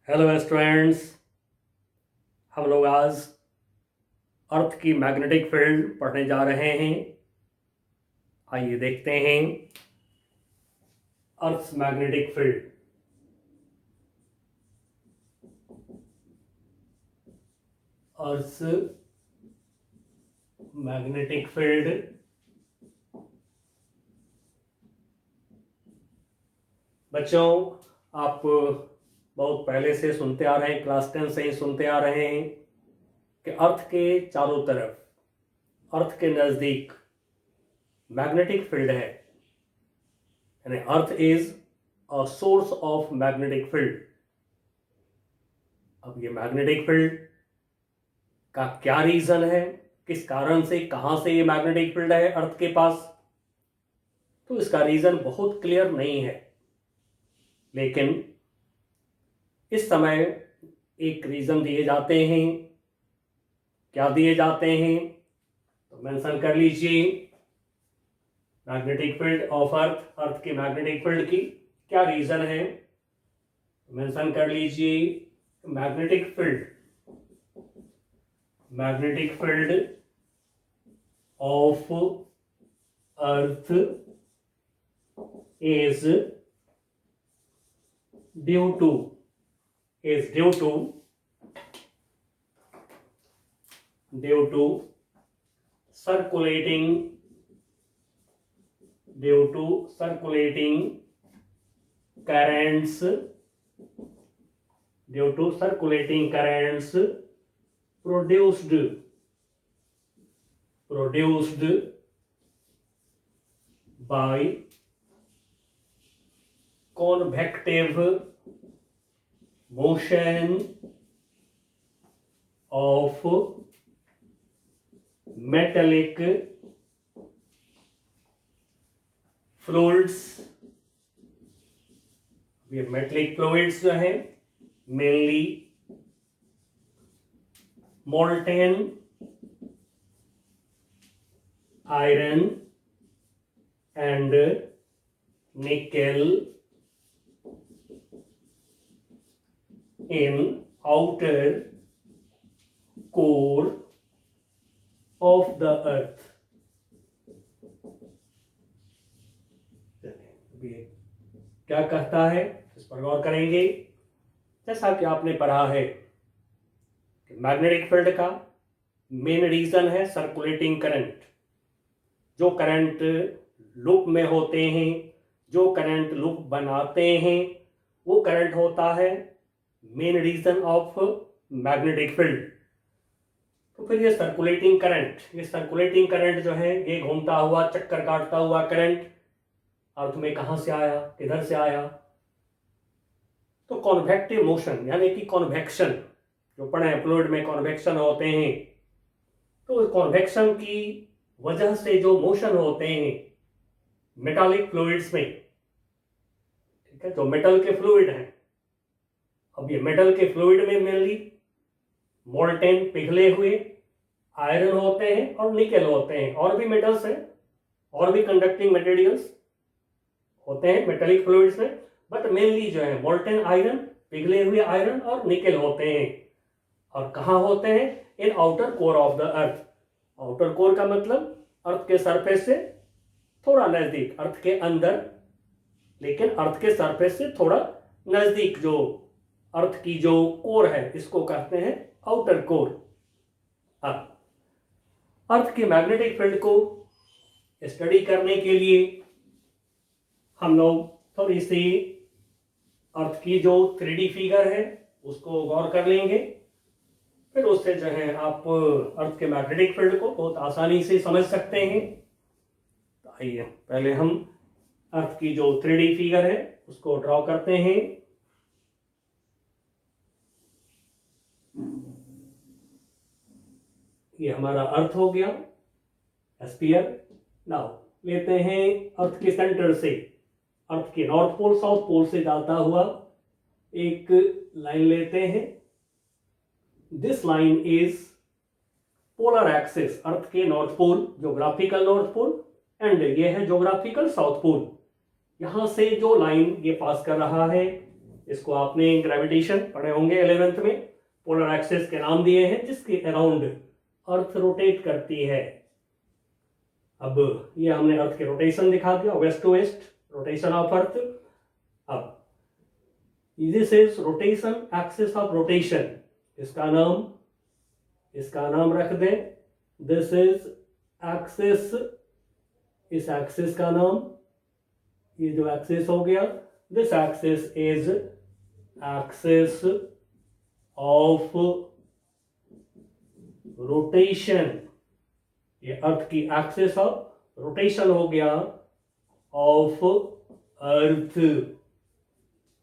Hello students. हम लोग आज अर्थ की मैग्नेटिक फील्ड पढ़ने जा रहे हैं। आइए देखते हैं earth magnetic field. Earth magnetic field बच्चों, आप बहुत पहले से सुनते आ रहे हैं, क्लास 10 से ही सुनते आ रहे हैं कि अर्थ के चारों तरफ, अर्थ के नज़दीक मैग्नेटिक फील्ड है। यानी earth is a source of magnetic field. अब ये मैग्नेटिक फील्ड का क्या रीजन है, किस कारण से, कहां से ये मैग्नेटिक फील्ड है अर्थ के पास, तो इसका रीजन बहुत क्लियर नहीं है। लेकिन इस समय एक रीजन दिए जाते हैं। क्या दिए जाते हैं तो मेंशन कर लीजिए। मैग्नेटिक फील्ड ऑफ अर्थ, अर्थ की मैग्नेटिक फील्ड की क्या रीजन है, मेंशन कर लीजिए। Magnetic field, magnetic field of earth is due to circulating currents produced by convective motion of metallic fluids। ये मेटेलिक फ्लूइड्स जो है mainly molten iron and nickel in outer core of the earth। क्या कहता है इस पर गौर करेंगे। जैसा कि आपने पढ़ा है कि मैग्नेटिक फील्ड का मेन रीजन है सर्कुलेटिंग करंट। जो करंट लूप में होते हैं, जो करंट लूप बनाते हैं, वो करंट होता है main reason of magnetic field. तो फिर ये सर्कुलेटिंग करंट जो है, ये घूमता हुआ, चक्कर काटता हुआ करंट अर्थ में कहां से आया, किधर से आया। तो कॉन्वेक्टिव मोशन यानी कि कॉन्वेक्शन, जो पढ़े हैं फ्लूइड में कॉन्वेक्शन होते हैं, तो कॉन्वेक्शन की वजह से जो मोशन होते हैं मेटालिक फ्लूइड्स में, ठीक है, जो मेटल के फ्लूइड हैं। अब ये मेटल के फ्लूइड में मेनली मोल्टेन पिघले हुए आयरन होते हैं और निकेल होते हैं, और भी मेटल्स हैं, और भी कंडक्टिंग मटेरियल्स होते हैं मेटेलिक फ्लूइड्स में, बट मेनली जो है मोल्टेन आयरन, पिघले हुए आयरन और निकेल होते हैं। और कहाँ होते हैं? इन outer core of the earth. Outer core का मतलब अर्थ के सरफेस से थोड़ा नजदीक, अर्थ के अंदर, लेकिन अर्थ के सरफेस से थोड़ा नजदीक जो अर्थ की जो कोर है, इसको कहते हैं आउटर कोर। अब अर्थ की मैग्नेटिक फील्ड को स्टडी करने के लिए हम लोग थोड़ी सी अर्थ की जो 3D फिगर है उसको गौर कर लेंगे। फिर उससे जो है आप अर्थ के मैग्नेटिक फील्ड को बहुत आसानी से समझ सकते हैं। तो आइए पहले हम अर्थ की जो 3D फिगर है उसको ड्रॉ करते हैं। ये हमारा अर्थ हो गया स्फीयर। नाउ लेते हैं अर्थ के सेंटर से, अर्थ के नॉर्थ पोल साउथ पोल से जाता हुआ एक लाइन लेते हैं। This line is polar axis, earth के north pole, geographical north pole, and ये है ज्योग्राफिकल साउथ पोल। यहां से जो लाइन ये पास कर रहा है इसको आपने ग्रेविटेशन पढ़े होंगे 11th में। पोलर एक्सिस के नाम दिए हैं जिसके अराउंड अर्थ रोटेट करती है। अब ये हमने अर्थ के रोटेशन दिखा दिया, west to west rotation of earth. अब this is rotation axis of rotation, इसका नाम रख दें, दिस इज एक्सिस, इस एक्सिस का नाम, ये जो एक्सिस हो गया, this axis is axis of rotation, ये अर्थ की एक्सिस ऑफ रोटेशन हो गया of earth.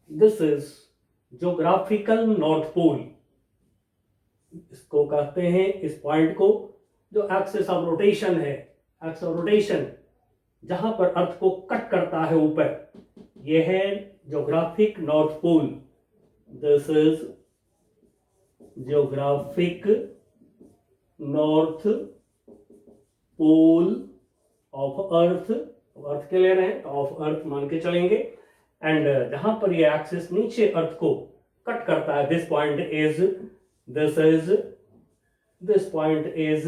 This is geographical north pole, इसको कहते हैं, इस पॉइंट को जो एक्सिस ऑफ रोटेशन है, एक्सिस ऑफ रोटेशन जहां पर अर्थ को कट करता है ऊपर, यह है geographic north pole. This is geographic north pole of earth, earth के ले रहे हैं तो ऑफ अर्थ मान के चलेंगे। एंड जहां पर ये एक्सिस नीचे अर्थ को कट करता है, this point is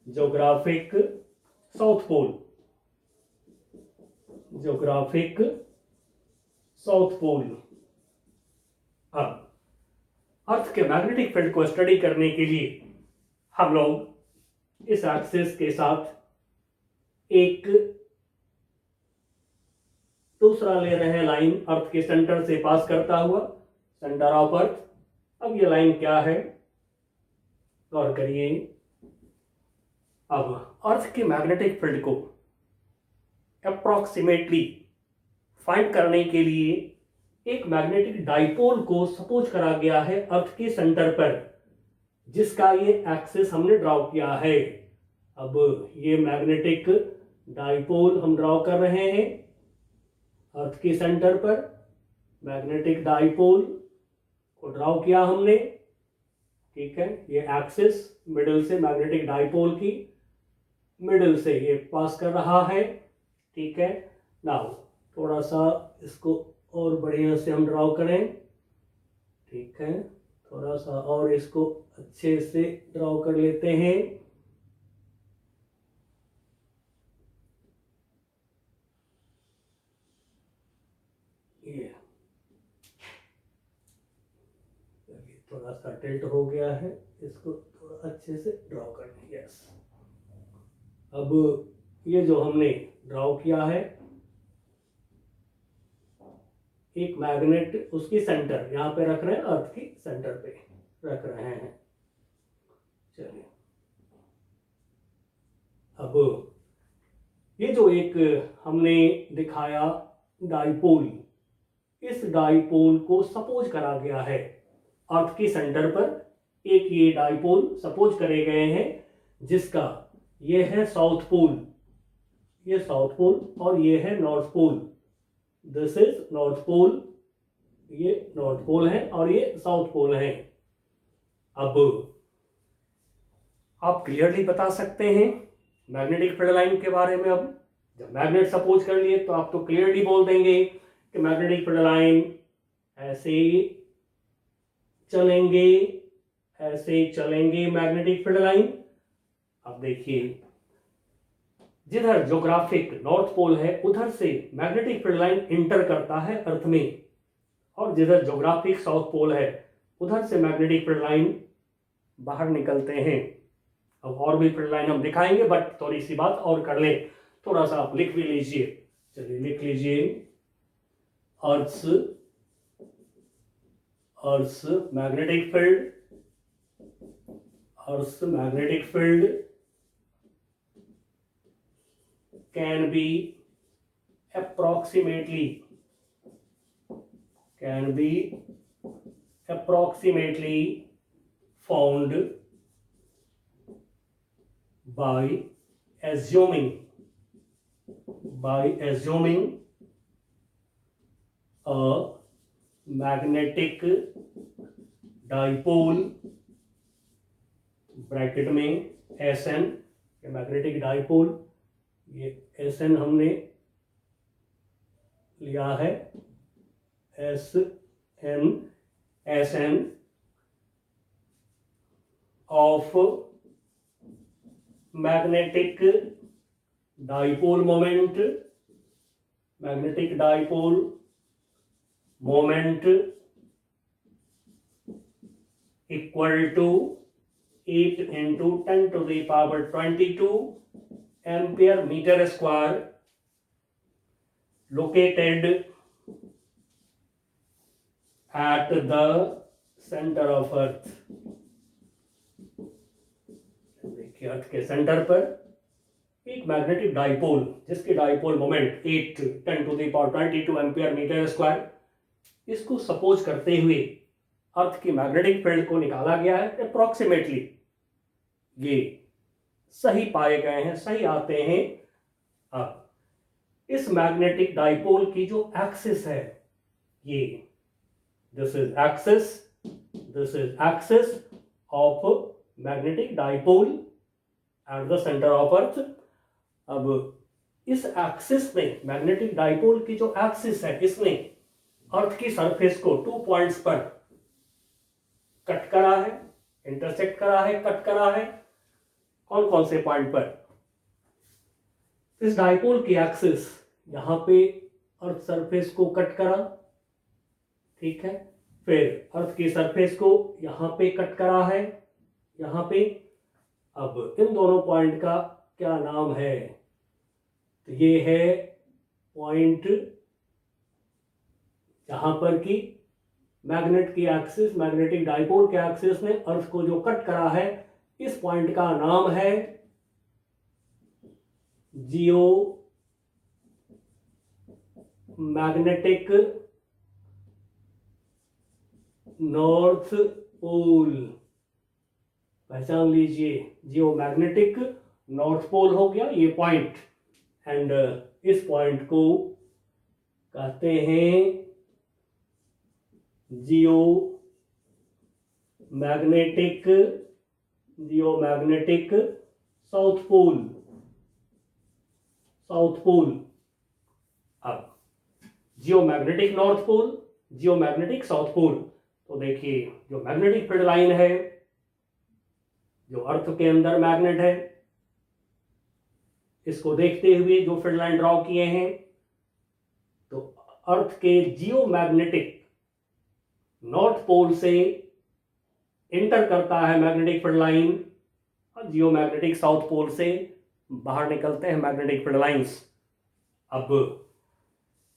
geographic south pole, geographic south pole. अब अर्थ के मैग्नेटिक फील्ड को स्टडी करने के लिए हम लोग इस एक्सिस के साथ एक दूसरा ले रहे हैं लाइन, अर्थ के सेंटर से पास करता हुआ, सेंटर ऑफ अर्थ। अब ये लाइन क्या है, गौर करिए। अब अर्थ के मैग्नेटिक फील्ड को अप्रॉक्सीमेटली फाइंड करने के लिए एक मैग्नेटिक डाइपोल को सपोज करा गया है अर्थ के सेंटर पर, जिसका ये एक्सिस हमने ड्रॉ किया है। अब ये मैग्नेटिक डाइपोल हम ड्रॉ कर रहे हैं अर्थ के सेंटर पर, मैग्नेटिक डाइपोल को ड्रॉ किया हमने, ठीक है। ये एक्सिस मिडिल से मैग्नेटिक डाइपोल की मिडिल से ये पास कर रहा है, ठीक है। नाउ थोड़ा सा इसको और बढ़िया से हम ड्रॉ करें, ठीक है, थोड़ा सा और इसको अच्छे से ड्रॉ कर लेते हैं। ये थोड़ा सा टिल्ट हो गया है, इसको थोड़ा अच्छे से ड्रॉ कर लें। यस, अब ये जो हमने ड्रॉ किया है एक मैग्नेट, उसकी सेंटर यहाँ पे रख रहे हैं, अर्थ की सेंटर पे रख रहे हैं। चलिए, अब ये जो एक हमने दिखाया डाइपोल, इस डाइपोल को सपोज करा गया है अर्थ के सेंटर पर। एक ये डाइपोल सपोज करे गए हैं जिसका ये है साउथ पोल, ये साउथ पोल, और ये है north pole. This is north pole, ये नॉर्थ पोल है और ये साउथ पोल है। अब आप क्लियरली बता सकते हैं मैग्नेटिक फील्ड लाइन के बारे में। अब जब मैग्नेट सपोज कर लिए तो आप तो क्लियरली बोल देंगे कि मैग्नेटिक फील्ड लाइन ऐसे चलेंगे, ऐसे चलेंगे मैग्नेटिक फील्ड लाइन। अब देखिए, जिधर ज्योग्राफिक नॉर्थ पोल है उधर से मैग्नेटिक फील्ड लाइन इंटर करता है अर्थ में, और जिधर ज्योग्राफिक साउथ पोल है उधर से मैग्नेटिक फील्ड लाइन बाहर निकलते हैं। अब और भी फील्ड लाइन हम दिखाएंगे, बट थोड़ी सी बात और कर लें, थोड़ा सा आप लिख भी लीजिए। चलिए लिख लीजिए, earth magnetic field, earth magnetic field can be approximately found by assuming a magnetic dipole, bracket में SN, मैग्नेटिक डाइपोल, ये SN हमने लिया है, SN in Sn of magnetic dipole moment, magnetic dipole moment equal to 8 into 10 to the power 22 ampere meter square located at the center of earth. देखिए अर्थ के centre पर एक magnetic dipole जिसके dipole moment 8 10 to the power 22 ampere metre square, इसको suppose करते हुए अर्थ की magnetic field को निकाला गया है। अप्रोक्सीमेटली ये सही पाए गए हैं, सही आते हैं। अब इस मैग्नेटिक डाइपोल की जो एक्सिस है, ये this is axis of magnetic dipole at the centre of earth. अब इस एक्सिस में मैग्नेटिक डाइपोल की जो एक्सिस है, इसने अर्थ की सरफेस को 2 पॉइंट्स पर कट करा है, इंटरसेक्ट करा है, कट करा है। कौन कौन से पॉइंट पर? इस डाइपोल की एक्सिस यहां पे अर्थ सरफेस को कट करा, ठीक है। फिर अर्थ की सरफेस को यहां पे कट करा है, यहां पे। अब इन दोनों पॉइंट का क्या नाम है? तो ये है पॉइंट जहां पर कि मैग्नेट की एक्सिस, मैग्नेटिक डाइपोल के एक्सिस ने अर्थ को जो कट करा है, इस पॉइंट का नाम है जियो मैग्नेटिक नॉर्थ पोल। पहचान लीजिए, जियो मैग्नेटिक नॉर्थ पोल हो गया ये पॉइंट। एंड इस पॉइंट को कहते हैं जियो मैग्नेटिक साउथ पोल। अब geomagnetic north pole, geomagnetic south pole. तो देखिए, जो मैग्नेटिक फील्ड लाइन है, जो अर्थ के अंदर मैग्नेट है, इसको देखते हुए जो फील्ड लाइन ड्रॉ किए हैं, तो अर्थ के जियो मैग्नेटिक नॉर्थ पोल से इंटर करता है मैग्नेटिक फील्ड लाइन, और जियो मैग्नेटिक साउथ पोल से बाहर निकलते हैं मैग्नेटिक फील्ड लाइंस। अब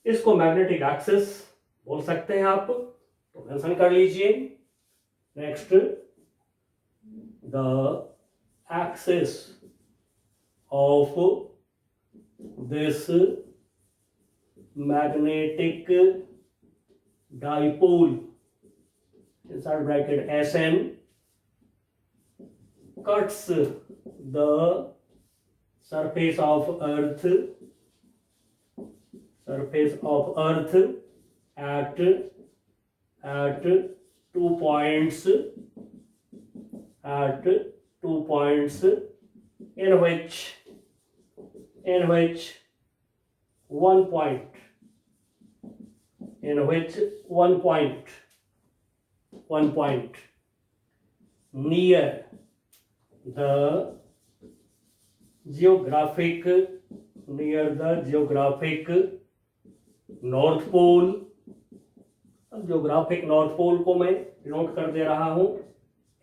इसको मैग्नेटिक एक्सिस बोल सकते हैं आप, तो मेंशन कर लीजिए। Next, the axis of this magnetic dipole inside bracket Sn cuts the surface of earth at 2 points in which one point near the geographic north pole. अब जियोग्राफिक नॉर्थ पोल को मैं डिनोट कर दे रहा हूं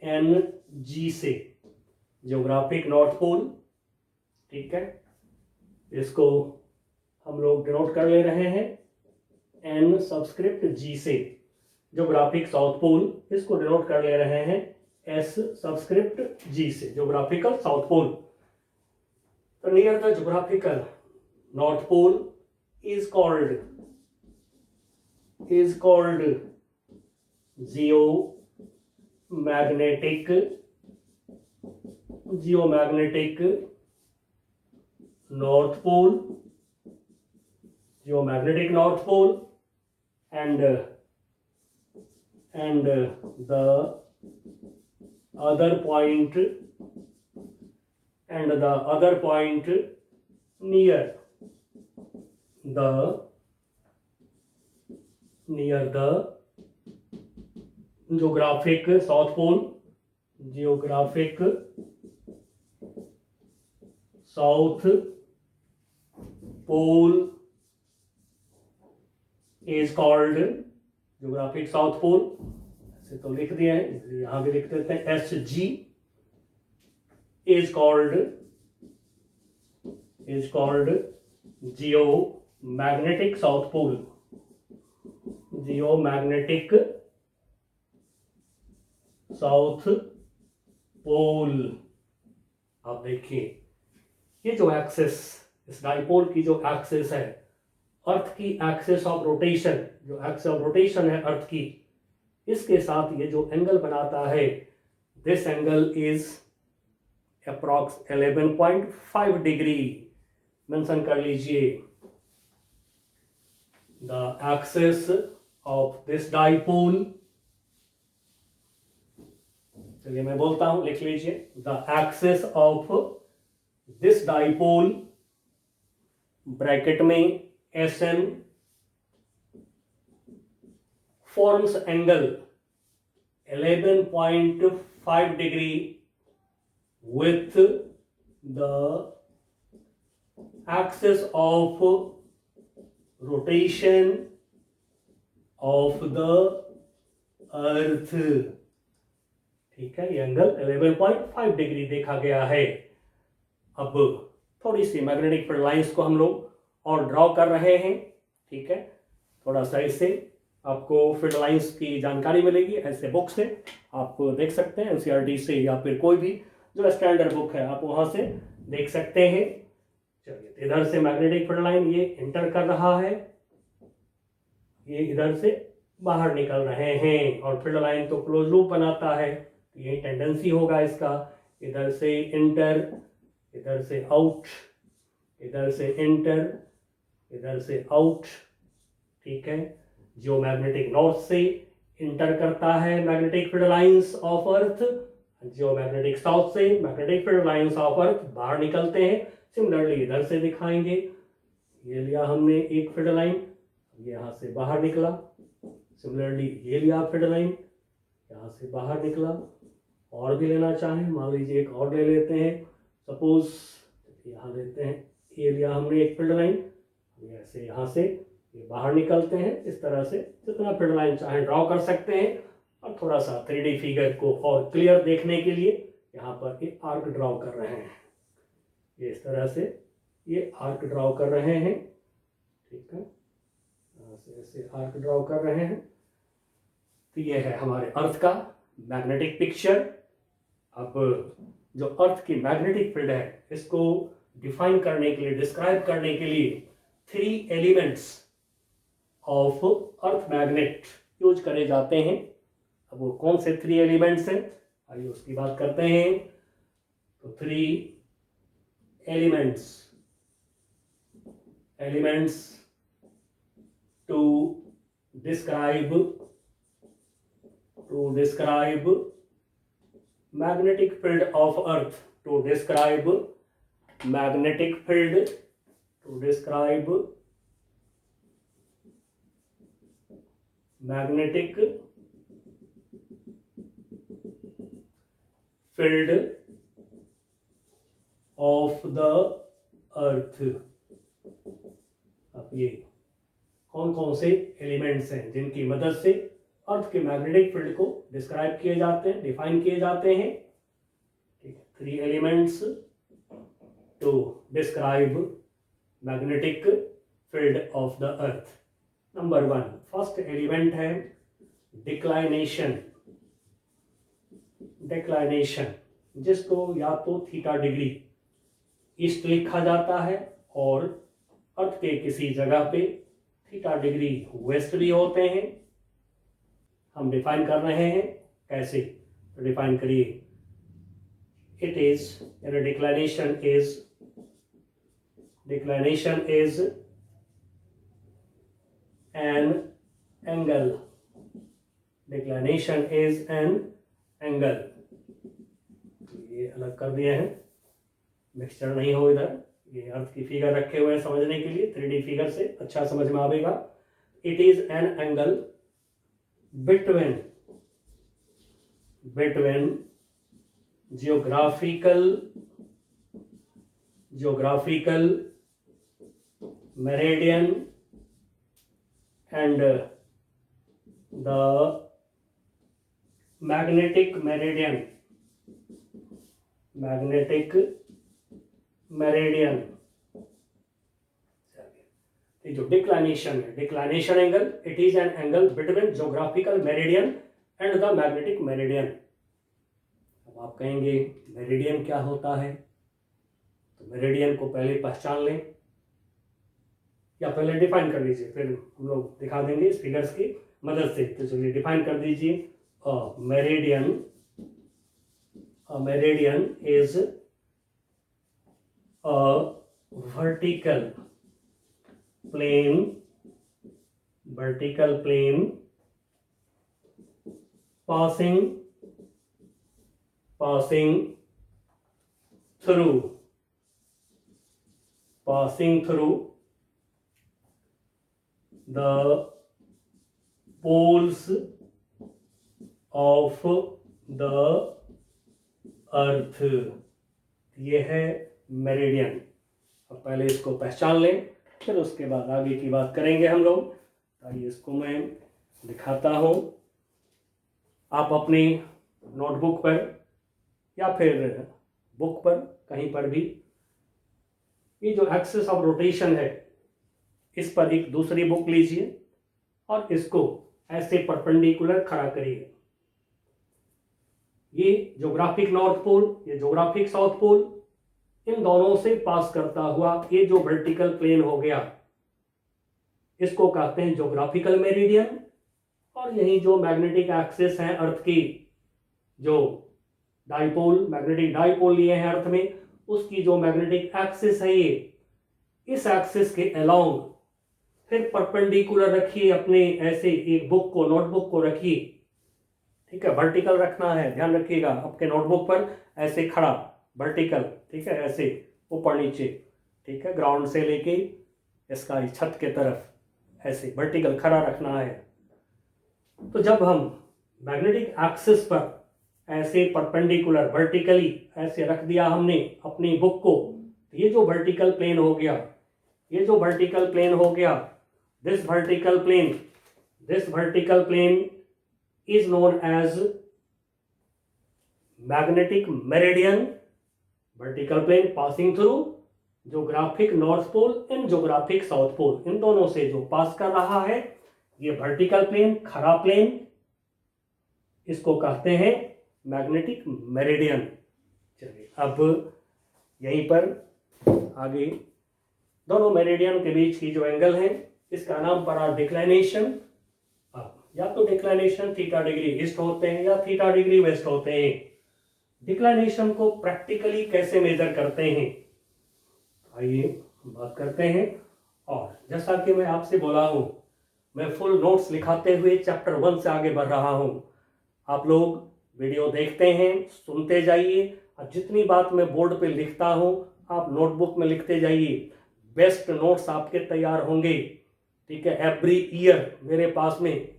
NG से, geographic north pole, ठीक है। इसको हम लोग डिनोट कर ले रहे हैं N सबस्क्रिप्ट G से। जियोग्राफिक साउथ पोल, इसको डिनोट कर ले रहे हैं S सबस्क्रिप्ट G से, जियोग्राफिकल साउथ पोल। तो near the geographical north pole is called geomagnetic north pole, and the other point near the geographic south pole, geographic south pole is called, geographic south pole ऐसे तो लिख दिया है, यहां भी लिख देते हैं SG is called geomagnetic south pole, geomagnetic south pole. आप देखिए ये जो एक्सिस, इस डाइपोल की जो एक्सिस है, अर्थ की एक्सिस ऑफ रोटेशन, जो एक्सिस ऑफ रोटेशन है अर्थ की, इसके साथ ये जो एंगल बनाता है, this angle is approx 11.5 degree. Mention कर लीजिए, the axis of this dipole, चलिए मैं बोलता हूं, लिख लीजिए, the axis of this dipole, bracket में SN, forms angle 11.5 degree with the axis of rotation of the earth। ठीक है, ये एंगल 11.5 डिग्री देखा गया है। अब थोड़ी सी मैग्नेटिक फील्ड लाइंस को हम लोग और ड्रॉ कर रहे हैं। ठीक है, थोड़ा सा इससे आपको फील्ड लाइंस की जानकारी मिलेगी, ऐसे बुक से आप देख सकते हैं, NCERT से या फिर कोई भी जो स्टैंडर्ड बुक है आप वहां से देख सकते हैं। चलिए, इधर से मैग्नेटिक फील्ड लाइन ये इंटर कर रहा है, ये इधर से बाहर निकल रहे हैं, और फील्ड लाइन तो क्लोज लूप बनाता है, ये टेंडेंसी होगा इसका, इधर से इंटर, इधर से आउट, इधर से इंटर, इधर से आउट। ठीक है, जियोमैग्नेटिक नॉर्थ से इंटर करता है magnetic field lines of earth, geomagnetic south से magnetic field lines of earth बाहर निकलते हैं। सिमिलरली इधर से दिखाएंगे, ये लिया हमने एक फील्ड लाइन, यहाँ से बाहर निकला, सिमिलरली ये लिया फील्ड लाइन, यहाँ से बाहर निकला, और भी लेना चाहें, मान लीजिए एक और ले लेते हैं, सपोज यहाँ लेते हैं, ये लिया हमने एक फील्ड लाइन, ऐसे यहाँ से ये बाहर निकलते हैं। इस तरह से जितना फील्ड लाइन चाहे ड्रॉ कर सकते हैं। और थोड़ा सा 3D फिगर को और क्लियर देखने के लिए यहाँ पर एक आर्क ड्रॉ कर रहे हैं, ये इस तरह से ये आर्क ड्रॉ कर रहे हैं। ठीक है, यहाँ से ऐसे आर्क ड्रॉ कर रहे हैं। तो ये है हमारे अर्थ का मैग्नेटिक पिक्चर। अब जो अर्थ की मैग्नेटिक फील्ड है, इसको डिफाइन करने के लिए, डिस्क्राइब करने के लिए 3 elements of earth magnet use करे जाते हैं। अब वो कौन से 3 एलिमेंट्स हैं, आइए उसकी बात करते हैं। तो 3 elements to describe magnetic field of earth, to describe magnetic field, to describe magnetic field of the earth। अब ये कौन कौन से एलिमेंट्स हैं जिनकी मदद से अर्थ के मैग्नेटिक फील्ड को डिस्क्राइब किए जाते हैं, डिफाइन किए जाते हैं। ठीक है, 3 elements to describe magnetic field of the earth. Number 1, first element है डिक्लाइनेशन। डिक्लाइनेशन, जिसको या तो थीटा डिग्री ईस्ट लिखा जाता है, और अर्थ के किसी जगह पे थीटा डिग्री वेस्ट भी होते हैं। हम डिफाइन कर रहे हैं कैसे, तो डिफाइन करिए। It is, declination is an angle. Declination is an angle. ये अलग कर दिए हैं, मिक्सचर नहीं हो इधर, ये अर्थ की फिगर रखे हुए हैं समझने के लिए, 3D फिगर से अच्छा समझ में आएगा। It is an angle between between geographical meridian and the magnetic meridian. ये जो डिक्लाइनेशन है, declination angle, it is an angle between geographical meridian and the magnetic meridian. अब आप कहेंगे मेरिडियन क्या होता है, तो मेरिडियन को पहले पहचान लें या पहले डिफाइन कर लीजिए, फिर हम लोग दिखा देंगे इस फिगर्स की मदद से। तो चलिए डिफाइन कर दीजिए। Meridian is a vertical plane passing through the poles of the अर्थ। ये है मेरिडियन। अब पहले इसको पहचान लें, फिर उसके बाद आगे की बात करेंगे हम लोग। आइए इसको मैं दिखाता हूँ। आप अपनी नोटबुक पर या फिर बुक पर कहीं पर भी ये जो एक्सिस ऑफ रोटेशन है, इस पर एक दूसरी बुक लीजिए और इसको ऐसे परपेंडिकुलर खड़ा करिए। ये ज्योग्राफिक नॉर्थ पोल, ये ज्योग्राफिक साउथ पोल, इन दोनों से पास करता हुआ ये जो वर्टिकल प्लेन हो गया, इसको कहते हैं ज्योग्राफिकल मेरिडियन। और यही जो मैग्नेटिक एक्सिस है अर्थ की, जो डाइपोल, मैग्नेटिक डाइपोल लिए हैं अर्थ में, उसकी जो मैग्नेटिक एक्सिस है ये, इस एक्सिस के अलोंग फिर परपेंडिकुलर रखिए अपने ऐसे एक बुक को, नोटबुक को रखिए। ठीक है, वर्टिकल रखना है, ध्यान रखिएगा। आपके नोटबुक पर ऐसे खड़ा वर्टिकल, ठीक है, ऐसे ऊपर नीचे, ठीक है, ग्राउंड से लेके इसका छत के तरफ ऐसे वर्टिकल खड़ा रखना है। तो जब हम मैग्नेटिक एक्सिस पर ऐसे परपेंडिकुलर वर्टिकली ऐसे रख दिया हमने अपनी बुक को, तो ये जो वर्टिकल प्लेन हो गया, ये जो वर्टिकल प्लेन हो गया, this vertical plane is known as magnetic meridian, vertical plane passing through geographic north pole and geographic south pole। इन दोनों से जो पास कर रहा है ये वर्टिकल प्लेन, खड़ा प्लेन, इसको कहते हैं मैग्नेटिक मेरिडियन। चलिए अब यहीं पर आगे दोनों मेरिडियन के बीच की जो एंगल है, इसका नाम पड़ा डिक्लाइनेशन। या तो डिक्लाइनेशन थीटा डिग्री ईस्ट होते हैं या थीटा डिग्री वेस्ट होते हैं। डिक्लाइनेशन को प्रैक्टिकली कैसे मेजर करते हैं, आइए बात करते हैं। और जैसा कि मैं आपसे बोला हूं, मैं फुल नोट्स लिखाते हुए चैप्टर 1 से आगे बढ़ रहा हूं। आप लोग वीडियो देखते हैं, सुनते जाइए, और जितनी बात मैं बोर्ड पे लिखता हूं आप नोटबुक में लिखते जाइए। बेस्ट नोट्स आपके तैयार होंगे। ठीक है, एवरी ईयर मेरे पास में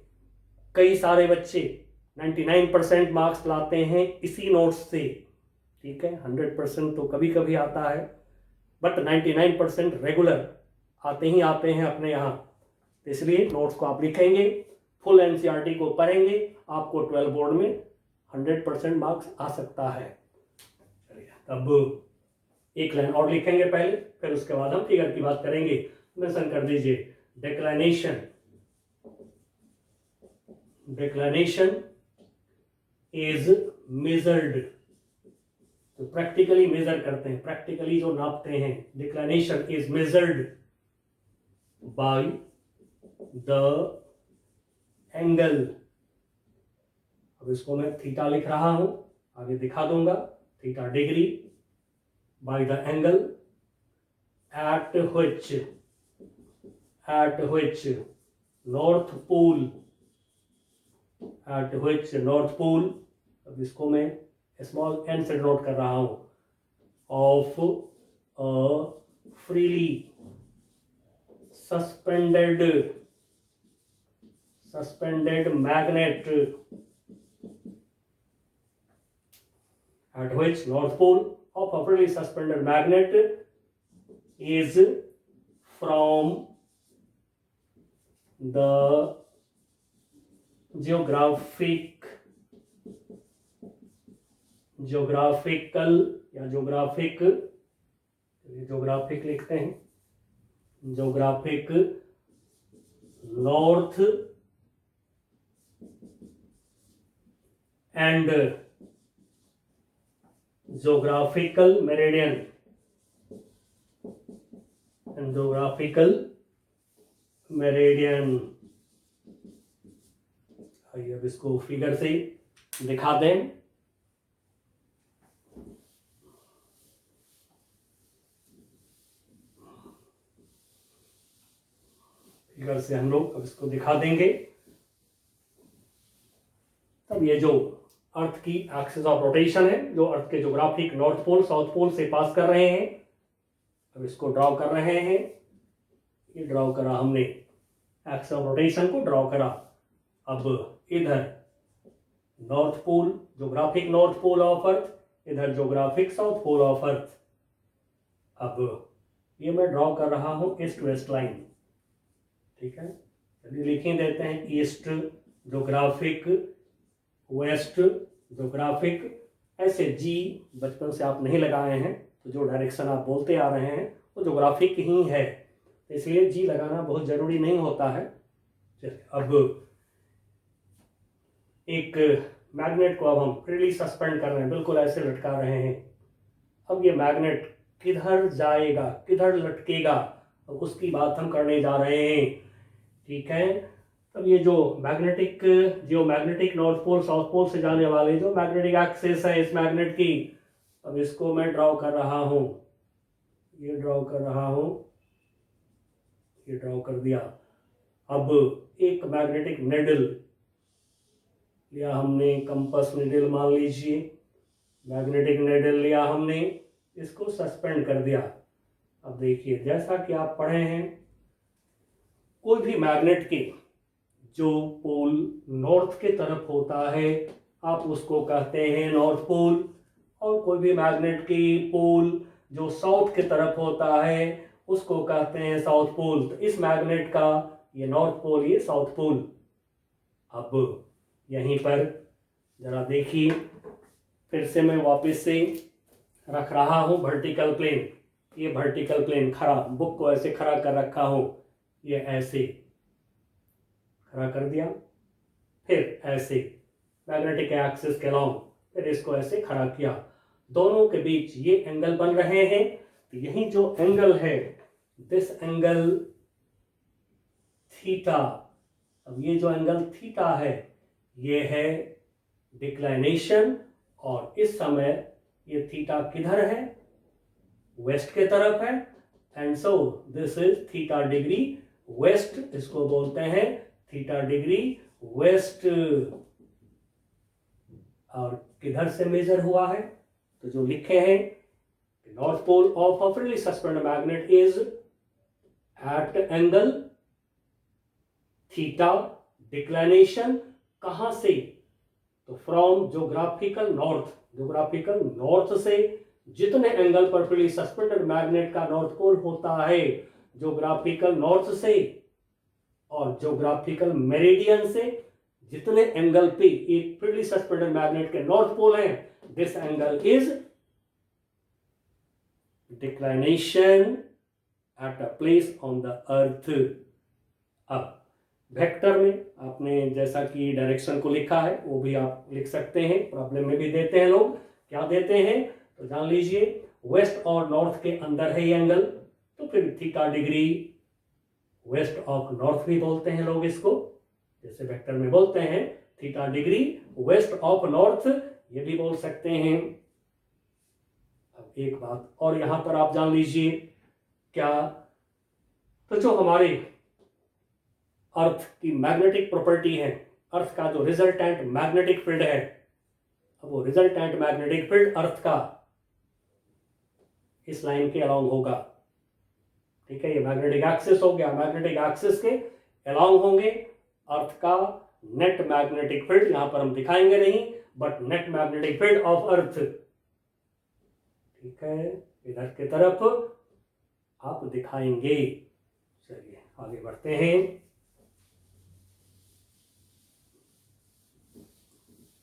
कई सारे बच्चे 99% मार्क्स लाते हैं इसी नोट्स से। ठीक है, 100% तो कभी कभी आता है, बट 99% रेगुलर आते ही आते हैं अपने यहाँ। इसलिए नोट्स को आप लिखेंगे, फुल एनसीईआरटी को पढ़ेंगे, आपको 12 बोर्ड में 100% मार्क्स आ सकता है। चलिए अब एक लाइन और लिखेंगे पहले, फिर उसके बाद हम फिगर की बात करेंगे। मेंशन कर दीजिए डिक्लाइनेशन इज मेजर्ड। तो प्रैक्टिकली मेजर करते हैं, प्रैक्टिकली जो नापते हैं। Declination is measured by the angle. अब इसको मैं थीटा लिख रहा हूं, आगे दिखा दूंगा। Theta degree by the angle at which north pole, अब इसको मैं स्मॉल n से नोट कर रहा हूं, of a freely suspended magnet at which north pole of a freely suspended magnet is from the geographical या geographic लिखते हैं, geographic north and geographical meridian आइए अब इसको फिगर से दिखा दें। फिगर से हम लोग अब इसको दिखा देंगे। तब ये जो अर्थ की एक्सिस ऑफ रोटेशन है, जो अर्थ के geographic north pole south pole से पास कर रहे हैं, अब इसको ड्रॉ कर रहे हैं। ये ड्रॉ करा हमने, एक्सिस ऑफ रोटेशन को ड्रॉ करा। अब इधर north pole, geographic north pole of earth, इधर geographic south pole of earth. अब ये मैं ड्रॉ कर रहा हूं ईस्ट वेस्ट लाइन, ठीक है। चलिए लिख देते हैं ईस्ट ज्योग्राफिक, वेस्ट ज्योग्राफिक। ऐसे जी बचपन से आप नहीं लगाए हैं तो जो डायरेक्शन आप बोलते आ रहे हैं वो ज्योग्राफिक ही है, इसलिए जी लगाना बहुत जरूरी नहीं होता है। अब एक मैग्नेट को अब हम फ्रीली सस्पेंड कर रहे हैं, बिल्कुल ऐसे लटका रहे हैं। अब ये मैग्नेट किधर जाएगा, किधर लटकेगा, अब उसकी बात हम करने जा रहे हैं, ठीक है। तब ये जो magnetic north pole south pole से जाने वाले जो मैग्नेटिक एक्सिस है इस मैग्नेट की, अब इसको मैं ड्रॉ कर रहा हूं, ये ड्रॉ कर रहा हूं, ये ड्रॉ कर दिया। अब एक मैग्नेटिक नेडल लिया हमने, कंपास नेडल मान लीजिए, मैग्नेटिक नेडल लिया हमने, इसको सस्पेंड कर दिया। अब देखिए जैसा कि आप पढ़े हैं, कोई भी मैग्नेट के जो पोल नॉर्थ के तरफ होता है आप उसको कहते हैं नॉर्थ पोल, और कोई भी मैग्नेट की पोल जो साउथ के तरफ होता है उसको कहते हैं साउथ पोल। तो इस मैग्नेट का ये नॉर्थ पोल, ये साउथ पोल। अब यहीं पर जरा देखिए, फिर से मैं वापस से रख रहा हूं वर्टिकल प्लेन, ये वर्टिकल प्लेन खड़ा, बुक को ऐसे खड़ा कर रखा हूं, ये ऐसे खड़ा कर दिया, फिर ऐसे मैग्नेटिक एक्सिस के अलाउंग, फिर इसको ऐसे खड़ा किया। दोनों के बीच ये एंगल बन रहे हैं, तो यही जो एंगल है दिस एंगल थीटा। अब ये जो एंगल थीटा है ये है डिक्लाइनेशन, और इस समय ये थीटा किधर है, वेस्ट के तरफ है, and so this is theta degree west, इसको बोलते हैं थीटा डिग्री वेस्ट। और किधर से मेजर हुआ है, तो जो लिखे हैं north pole of a freely suspended magnet is at angle theta declination. कहां से, तो फ्रॉम ज्योग्राफिकल नॉर्थ से जितने एंगल पर फ्रीली सस्पेंडेड मैग्नेट का नॉर्थ पोल होता है ज्योग्राफिकल नॉर्थ से, और ज्योग्राफिकल मेरिडियन से जितने एंगल पे एक फ्रीली सस्पेंडेड मैग्नेट के नॉर्थ पोल है, this angle is declination at a place on the earth. अब वेक्टर में आपने जैसा कि डायरेक्शन को लिखा है वो भी आप लिख सकते हैं, प्रॉब्लम में भी देते हैं लोग, क्या देते हैं तो जान लीजिए। वेस्ट और नॉर्थ के अंदर है ये एंगल, तो फिर theta degree west of north भी बोलते हैं लोग इसको, जैसे वेक्टर में बोलते हैं theta degree west of north, ये भी बोल सकते हैं। अब एक बात और यहां पर आप जान लीजिए, क्या, तो जो हमारे अर्थ की मैग्नेटिक प्रॉपर्टी है, अर्थ का जो रिजल्टेंट मैग्नेटिक फील्ड है, अब वो रिजल्टेंट मैग्नेटिक फील्ड अर्थ का इस लाइन के अलाउंग होगा, ठीक है। ये मैग्नेटिक एक्सिस हो गया, मैग्नेटिक एक्सिस के अलाउंग होंगे अर्थ का नेट मैग्नेटिक फील्ड, यहां पर हम दिखाएंगे नहीं, but net magnetic field of earth ठीक है, इधर की तरफ आप दिखाएंगे। चलिए आगे बढ़ते हैं।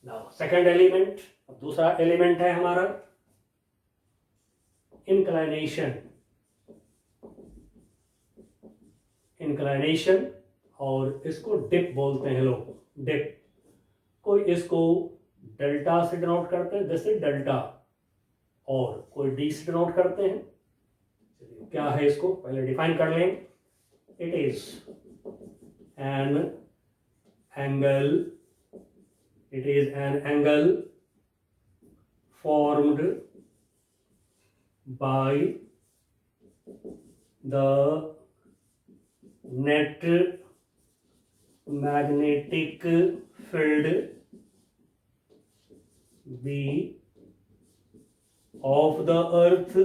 नाउ सेकंड एलिमेंट, अब दूसरा एलिमेंट है हमारा इंक्लाइनेशन। इंक्लाइनेशन, और इसको डिप बोलते हैं लोग, डिप। कोई इसको डेल्टा से डिनोट करते हैं, जैसे डेल्टा, और कोई डी से डिनोट करते हैं। क्या है, इसको पहले डिफाइन कर लें। It is an angle, it is an angle formed by the net magnetic field B of the earth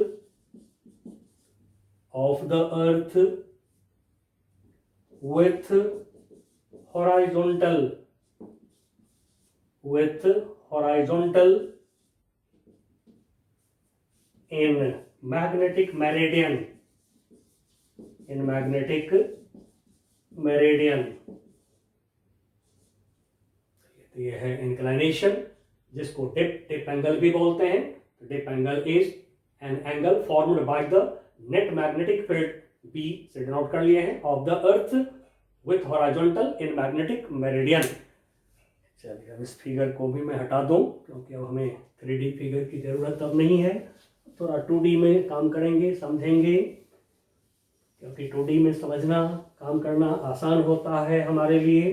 with horizontal in magnetic meridian, तो ये है इंक्लाइनेशन, जिसको डिप एंगल भी बोलते हैं। Dip angle is an angle formed by the net magnetic field B से denote कर लिए हैं of the earth with horizontal in magnetic meridian. चलिए अब इस फिगर को भी मैं हटा दूं, क्योंकि अब हमें 3D फिगर की ज़रूरत अब नहीं है। थोड़ा 2D में काम करेंगे, समझेंगे, क्योंकि 2D में समझना, काम करना आसान होता है हमारे लिए।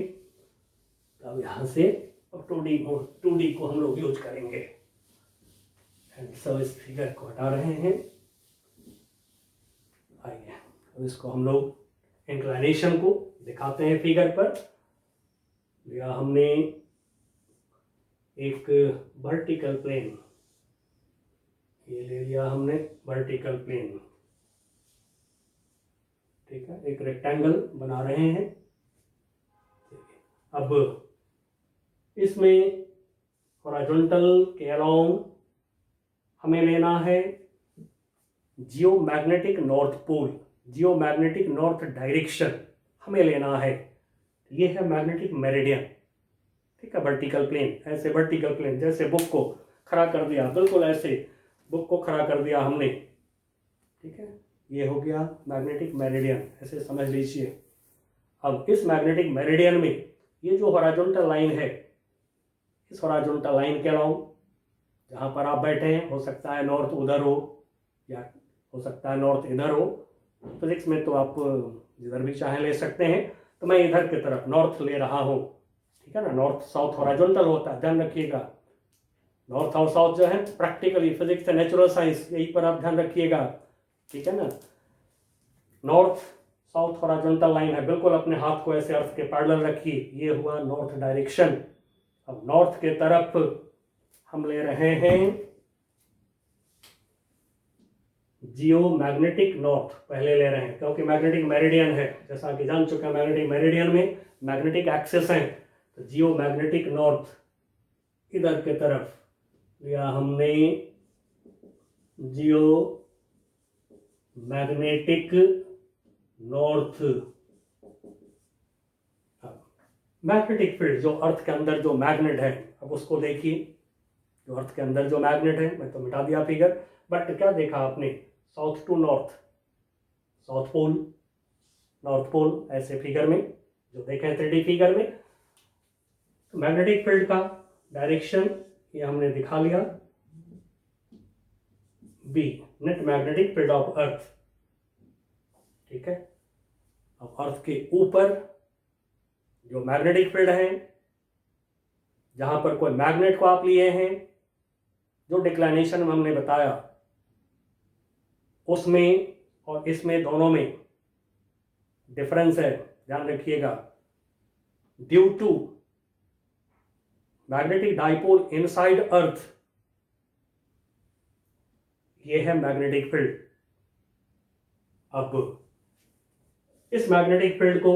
अब यहाँ से अब 2D को हम लोग यूज करेंगे। सब इस फिगर को हटा रहे हैं। आइए अब इसको हम लोग इंक्लाइनेशन को दिखाते हैं फिगर पर। या हमने एक वर्टिकल प्लेन, ये ले लिया हमने वर्टिकल प्लेन, ठीक है, एक रेक्टेंगल बना रहे हैं। अब इसमें हॉरिजॉन्टल के अलोंग हमें लेना है geomagnetic north pole, geomagnetic north direction हमें लेना है। ये है मैग्नेटिक मेरिडियन, ठीक है, वर्टिकल प्लेन। ऐसे वर्टिकल प्लेन, जैसे बुक को खड़ा कर दिया, बिल्कुल ऐसे बुक को खड़ा कर दिया हमने, ठीक है, ये हो गया मैग्नेटिक मेरिडियन, ऐसे समझ लीजिए। अब इस मैग्नेटिक मेरिडियन में ये जो हॉरिजॉन्टल लाइन है, इस हॉरिजॉन्टल लाइन के अलावा जहाँ पर आप बैठे हैं, हो सकता है नॉर्थ उधर हो या हो सकता है नॉर्थ इधर हो। फिजिक्स में तो आप जिधर भी चाहें ले सकते हैं। तो मैं इधर की तरफ नॉर्थ ले रहा हूँ, ठीक है ना। नॉर्थ साउथ हॉरिजॉन्टल होता है, ध्यान रखिएगा। नॉर्थ और साउथ जो है practically physics and natural science, यही पर आप ध्यान रखिएगा, ठीक है ना। नॉर्थ साउथ हॉरिजॉन्टल लाइन है, बिल्कुल अपने हाथ को ऐसे अर्थ के पैरेलल रखिए, ये हुआ नॉर्थ डायरेक्शन। अब नॉर्थ के तरफ हम ले रहे हैं जियोमैग्नेटिक नॉर्थ, पहले ले रहे हैं, क्योंकि मैग्नेटिक मेरिडियन है, जैसा कि जान चुके हैं। मैग्नेटिक मेरिडियन में मैग्नेटिक एक्सिस है, तो जियोमैग्नेटिक नॉर्थ इधर के तरफ लिया हमने जियो मैग्नेटिक नॉर्थ। मैग्नेटिक फील्ड, जो अर्थ के अंदर जो मैग्नेट है, अब उसको देखिए, जो अर्थ के अंदर जो मैग्नेट है, मैं तो मिटा दिया फिगर, बट क्या देखा आपने, south to north, south pole north pole, ऐसे फिगर में जो देखें 3D फिगर में। तो मैग्नेटिक फील्ड का डायरेक्शन ये हमने दिखा लिया, B net magnetic field of earth, ठीक है। अब अर्थ के ऊपर जो मैग्नेटिक फील्ड है, जहां पर कोई मैग्नेट को आप लिए हैं, जो डिक्लाइनेशन में हमने बताया, उसमें और इसमें दोनों में डिफरेंस है, ध्यान रखिएगा। Due to magnetic dipole inside earth, ये है मैग्नेटिक फील्ड। अब इस मैग्नेटिक फील्ड को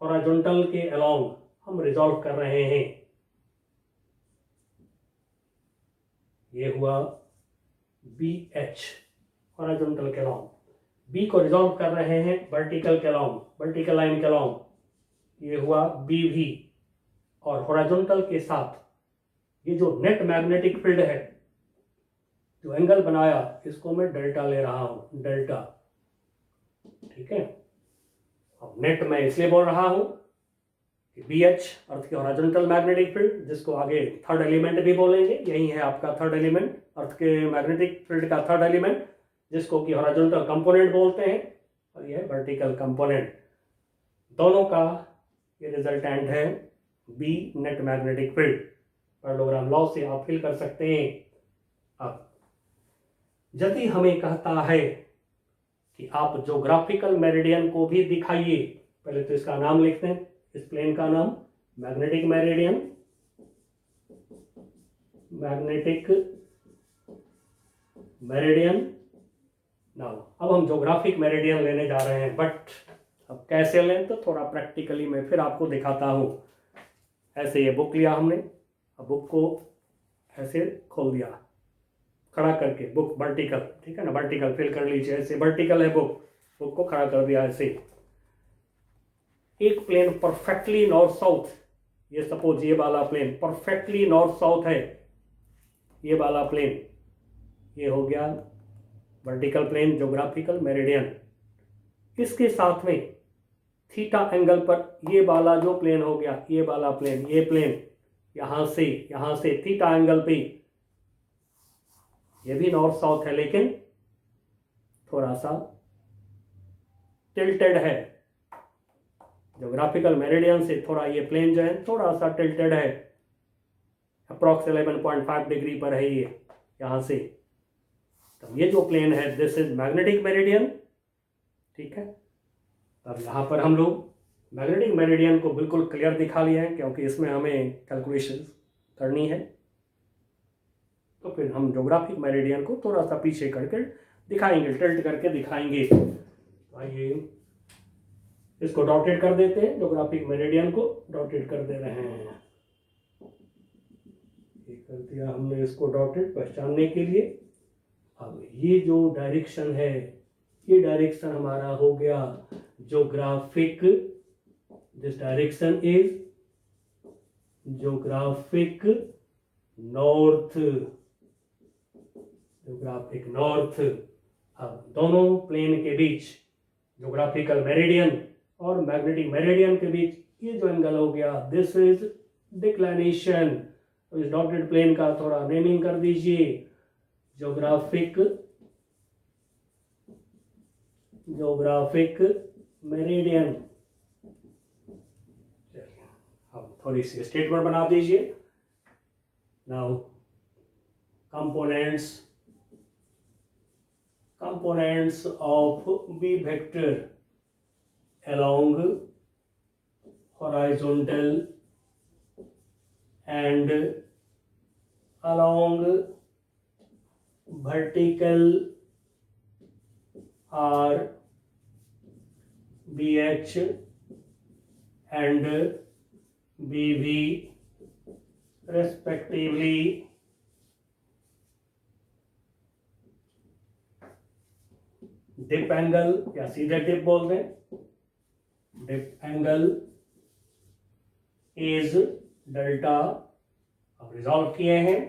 हॉरिजॉन्टल के अलोंग हम रिजॉल्व कर रहे हैं। ये हुआ बी एच हॉरिजॉन्टल के अलॉन्ग, बी को रिजॉल्व कर रहे हैं वर्टिकल के अलॉन्ग, वर्टिकल लाइन के अलॉन्ग, ये हुआ बी भी, और हॉरिजॉन्टल के साथ ये जो नेट मैग्नेटिक फील्ड है, जो एंगल बनाया, इसको मैं डेल्टा ले रहा हूं, डेल्टा, ठीक है। अब नेट मैं इसलिए बोल रहा हूं कि बी एच अर्थ की हॉरिजॉन्टल मैग्नेटिक फील्ड, जिसको आगे थर्ड एलिमेंट भी बोलेंगे, यही है आपका थर्ड एलिमेंट, अर्थ के मैग्नेटिक फील्ड का थर्ड एलिमेंट, जिसको कि हॉरिजॉन्टल कंपोनेंट बोलते हैं, और यह वर्टिकल कंपोनेंट, दोनों का ये रिजल्टेंट है B net magnetic field. Parallelogram law से आप फिल कर सकते हैं। अब यदि हमें कहता है कि आप ज्योग्राफिकल मेरिडियन को भी दिखाइए, पहले तो इसका नाम लिखते हैं, इस प्लेन का नाम magnetic meridian, magnetic meridian. Now अब हम ज्योग्राफिक मेरिडियन लेने जा रहे हैं, बट अब कैसे लें तो थोड़ा प्रैक्टिकली मैं फिर आपको दिखाता हूं। ऐसे ये बुक लिया हमने, अब बुक को ऐसे खोल दिया खड़ा करके, बुक वर्टिकल, ठीक है ना, वर्टिकल फिल कर लीजिए, ऐसे वर्टिकल है बुक, बुक को खड़ा कर दिया ऐसे। एक प्लेन परफेक्टली नॉर्थ साउथ, ये सपोज ये वाला प्लेन परफेक्टली नॉर्थ साउथ है, ये वाला प्लेन, ये हो गया वर्टिकल प्लेन ज्योग्राफिकल मेरिडियन। इसके साथ में थीटा एंगल पर ये वाला जो प्लेन हो गया, ये वाला प्लेन, ये प्लेन यहां से थीटा एंगल पे, ये भी नॉर्थ साउथ है लेकिन थोड़ा सा टिल्टेड है, ज्योग्राफिकल मेरिडियन से थोड़ा ये प्लेन जो है थोड़ा सा टिल्टेड है, अप्रॉक्स 11.5 डिग्री पर है ये यहां से। तो ये जो प्लेन है दिस इज मैग्नेटिक मेरिडियन, ठीक है। अब यहाँ पर हम लोग मैग्नेटिक मेरिडियन को बिल्कुल क्लियर दिखा लिया है, क्योंकि इसमें हमें कैलकुलेशन करनी है। तो फिर हम ज्योग्राफिक मेरिडियन को थोड़ा सा पीछे करके दिखाएंगे, टिल्ट करके दिखाएंगे। आइए इसको डॉटेड कर देते हैं, ज्योग्राफिक मेरिडियन को डॉटेड कर दे रहे हैं, ये कर दिया हमने इसको डॉटेड पहचानने के लिए। अब ये जो डायरेक्शन है, ये डायरेक्शन हमारा हो गया geographic, this direction is geographic north, geographic north. अब दोनों प्लेन के बीच ज्योग्राफिकल मेरिडियन और मैग्नेटिक मेरिडियन के बीच ये जो एंगल हो गया दिस इज डिक्लाइनेशन। तो इस डॉटेड प्लेन का थोड़ा नेमिंग कर दीजिए, ज्योग्राफिक मेरिडियन। अब थोड़ी सी स्टेटमेंट बना दीजिए। Now components of B vector along horizontal and along vertical are BH and BV respectively। Dip angle या सीधे डिप बोल दें, डिप एंगल इज डेल्टा। अब रिजॉल्व किए हैं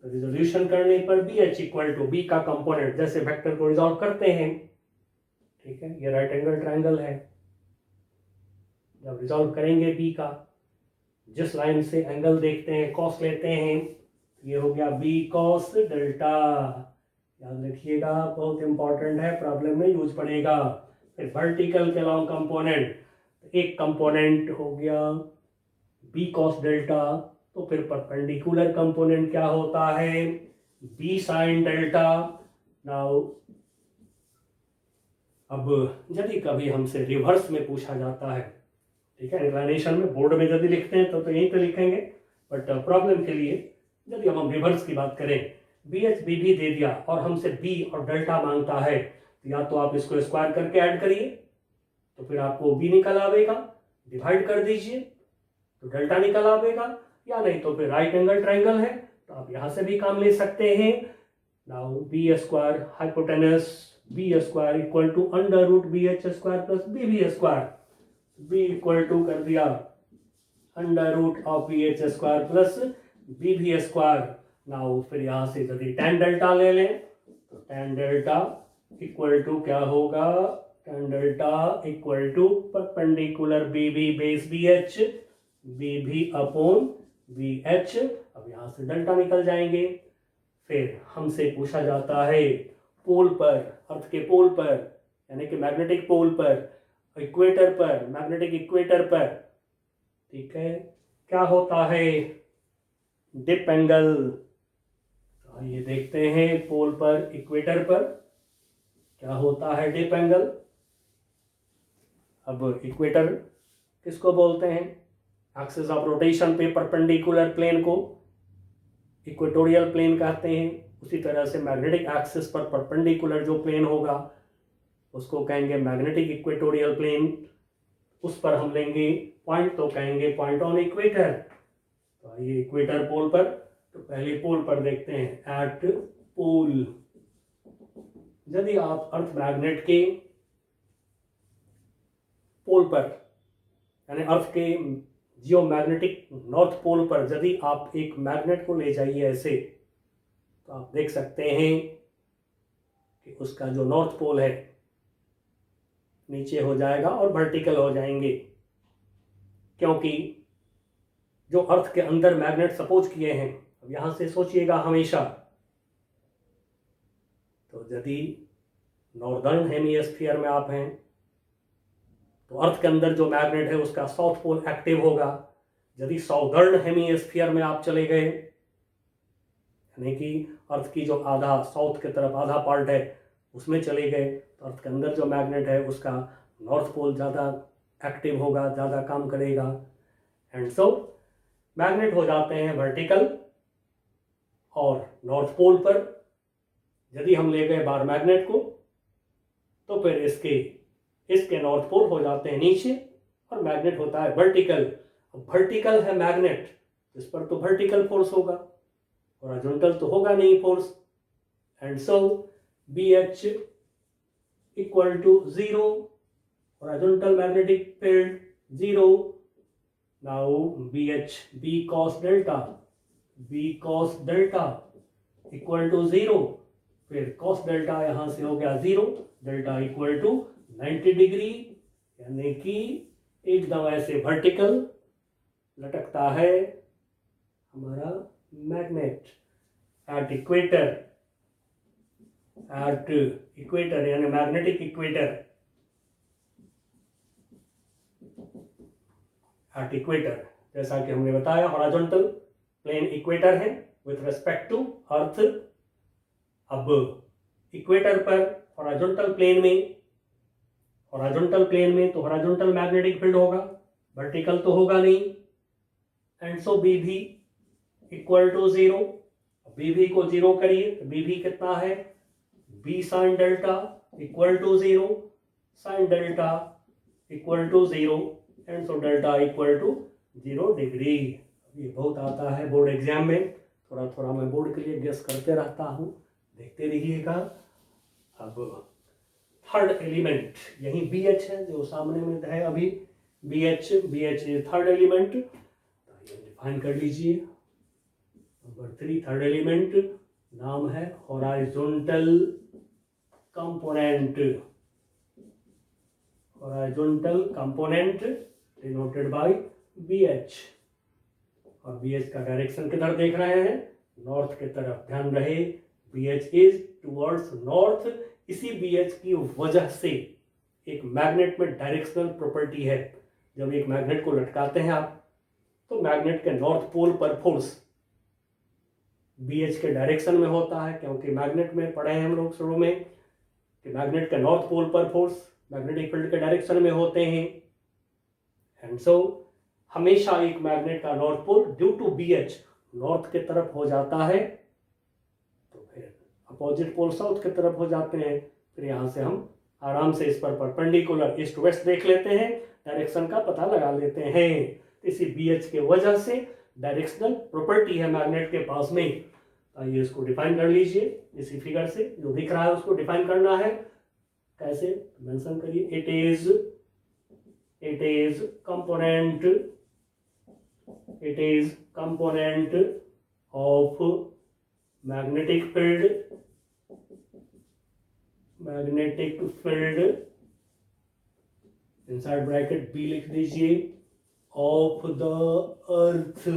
तो रिजोल्यूशन करने पर B H equal to B का कंपोनेंट, जैसे वेक्टर को रिजॉल्व करते हैं, ठीक है, ये राइट एंगल ट्रायंगल है। जब रिजॉल्व करेंगे बी का, जिस लाइन से एंगल देखते हैं कॉस लेते हैं, ये हो गया बी कॉस डेल्टा। याद रखिएगा, बहुत इंपॉर्टेंट है, प्रॉब्लम में यूज पड़ेगा। फिर वर्टिकल के लॉन्ग कंपोनेंट, एक कंपोनेंट हो गया बी कॉस डेल्टा, तो फिर परपेंडिकुलर कंपोनेंट क्या होता है, बी साइन डेल्टा। नाउ अब यदि कभी हमसे रिवर्स में पूछा जाता है, ठीक है, इंक्लिनेशन में बोर्ड में यदि लिखते हैं तो यहीं पे लिखेंगे, बट प्रॉब्लम के लिए यदि हम रिवर्स की बात करें, बी एच बी भी दे दिया और हमसे बी और डेल्टा मांगता है, तो या तो आप इसको स्क्वायर करके ऐड करिए तो फिर आपको बी निकल आवेगा, डिवाइड कर दीजिए तो डेल्टा निकल आवेगा, या नहीं तो फिर राइट एंगल ट्रायंगल है तो आप यहां से भी काम ले सकते हैं। Now B square hypotenuse B square equal to under root B H square plus B B square, B equal to कर दिया under root of B H square plus B V square. Now फिर यहां से यदि tan delta ले लें तो ten delta equal to क्या होगा, tan delta equal to perpendicular B B base B H, B V upon B H. अब यहां से डेल्टा निकल जाएंगे। फिर हमसे पूछा जाता है पोल पर, अर्थ के पोल पर यानी कि मैग्नेटिक पोल पर, इक्वेटर पर, मैग्नेटिक इक्वेटर पर, ठीक है, क्या होता है डिप एंगल। तो ये देखते हैं पोल पर, इक्वेटर पर क्या होता है डिप एंगल। अब इक्वेटर किसको बोलते हैं, एक्सिस ऑफ रोटेशन पे परपेंडिकुलर प्लेन को इक्वेटोरियल प्लेन कहते हैं। उसी तरह से मैग्नेटिक एक्सिस पर परपेंडिकुलर जो प्लेन होगा उसको कहेंगे मैग्नेटिक इक्वेटोरियल प्लेन। उस पर हम लेंगे पॉइंट तो कहेंगे पॉइंट ऑन इक्वेटर। तो आइए इक्वेटर पोल पर, तो पहले पोल पर देखते हैं एट पोल। यदि आप अर्थ मैग्नेट के पोल पर यानी अर्थ के जियोमैग्नेटिक नॉर्थ पोल पर यदि आप एक मैग्नेट को ले जाइए ऐसे, तो आप देख सकते हैं कि उसका जो नॉर्थ पोल है नीचे हो जाएगा और वर्टिकल हो जाएंगे, क्योंकि जो अर्थ के अंदर मैग्नेट सपोज किए हैं। अब यहां से सोचिएगा हमेशा, तो यदि नॉर्दर्न हेमिस्फीयर में आप हैं तो अर्थ के अंदर जो मैग्नेट है उसका साउथ पोल एक्टिव होगा। यदि साउदर्न हेमिस्फीयर में आप चले गए यानी कि अर्थ की जो आधा साउथ की तरफ आधा पार्ट है उसमें चले गए, तो अर्थ के अंदर जो मैग्नेट है उसका नॉर्थ पोल ज़्यादा एक्टिव होगा, ज़्यादा काम करेगा। एंड सो मैग्नेट हो जाते हैं वर्टिकल। और नॉर्थ पोल पर यदि हम ले गए बार मैग्नेट को तो फिर इसके नॉर्थ पोल हो जाते हैं नीचे और मैग्नेट होता है वर्टिकल। अब वर्टिकल है मैग्नेट, इस पर तो वर्टिकल फोर्स होगा, हॉरिजॉन्टल तो होगा नहीं force. And so B H equal to 0, horizontal magnetic field 0। Now B H B cos delta equal to 0। फिर कॉस डेल्टा यहां से हो गया 0, डेल्टा इक्वल टू 90 डिग्री, यानी कि एकदम ऐसे वर्टिकल लटकता है हमारा मैग्नेट एट इक्वेटर यानी मैग्नेटिक इक्वेटर एट इक्वेटर। जैसा कि हमने बताया हॉरिजॉन्टल प्लेन इक्वेटर है विथ रिस्पेक्ट टू अर्थ। अब इक्वेटर पर हॉरिजॉन्टल प्लेन में तो हॉरिजॉन्टल मैग्नेटिक फील्ड होगा, वर्टिकल तो होगा नहीं। And so B V equal to 0। B V को 0 करिए तो बी भी कितना है, B sine delta equal to 0, sine delta equal to 0 and so delta equal to 0 degree. ये बहुत आता है बोर्ड एग्जाम में, थोड़ा थोड़ा मैं बोर्ड के लिए गेस करते रहता हूँ, देखते रहिएगा। अब थर्ड एलिमेंट यही बी एच है जो सामने में है अभी, B H third element, define कर लीजिए। नंबर 3 थर्ड एलिमेंट नाम है horizontal component denoted by B H. और बी एच का डायरेक्शन किधर देख रहे हैं, नॉर्थ की तरफ। ध्यान रहे B H is towards north. इसी बी एच की वजह से एक मैग्नेट में डायरेक्शनल प्रॉपर्टी है। जब एक मैग्नेट को लटकाते हैं आप तो मैग्नेट के नॉर्थ पोल पर फोर्स बी एच के डायरेक्शन में होता है, क्योंकि मैग्नेट में पढ़े हैं हम लोग शुरू में कि मैग्नेट के नॉर्थ पोल पर फोर्स मैग्नेटिक फील्ड के डायरेक्शन में होते हैं। एंड सो हमेशा एक मैग्नेट का north pole due to B H north की तरफ हो जाता है, तो फिर अपोजिट पोल साउथ की तरफ हो जाते हैं। फिर यहाँ से हम आराम से इस पर परपेंडिकुलर ईस्ट वेस्ट देख लेते हैं, डायरेक्शन का पता लगा लेते हैं। इसी बी एच के वजह से डायरेक्शनल प्रॉपर्टी है मैग्नेट के पास में। आइए इसको डिफाइन कर लीजिए इसी फिगर से, जो दिख रहा है उसको डिफाइन करना है। कैसे मेंशन करिए, it is component of magnetic field inside bracket B लिख दीजिए, of the earth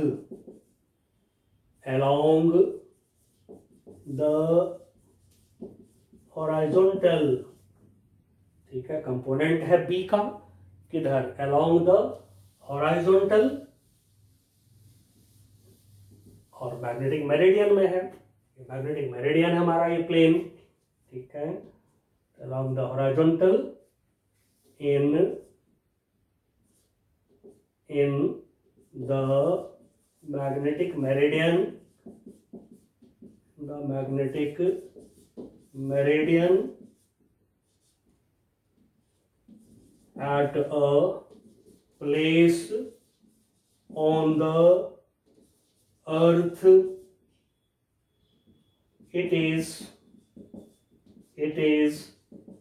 along the horizontal। ठीक है, कंपोनेंट है बी का, किधर, along the horizontal, और मैग्नेटिक मेरिडियन में है, मैग्नेटिक मेरिडियन हमारा ये प्लेन। ठीक है, along the horizontal in the magnetic meridian at a place on the earth, it is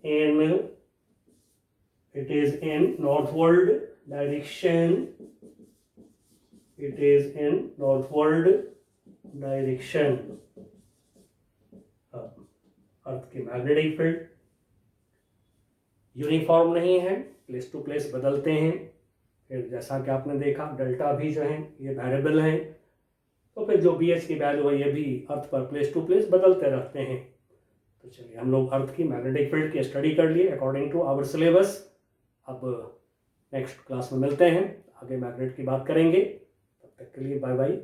in northward direction, अर्थ की मैग्नेटिक फील्ड यूनिफॉर्म नहीं है, प्लेस टू प्लेस बदलते हैं। फिर जैसा कि आपने देखा डेल्टा भी जो है ये वेरिएबल हैं, तो फिर जो BH की वैल्यू है ये भी अर्थ पर प्लेस टू प्लेस बदलते रहते हैं। तो चलिए हम लोग अर्थ की मैग्नेटिक फील्ड की स्टडी कर लिए अकॉर्डिंग टू आवर सिलेबस। अब नेक्स्ट क्लास में मिलते हैं, आगे मैग्नेट की बात करेंगे। तब तक के लिए बाय बाय।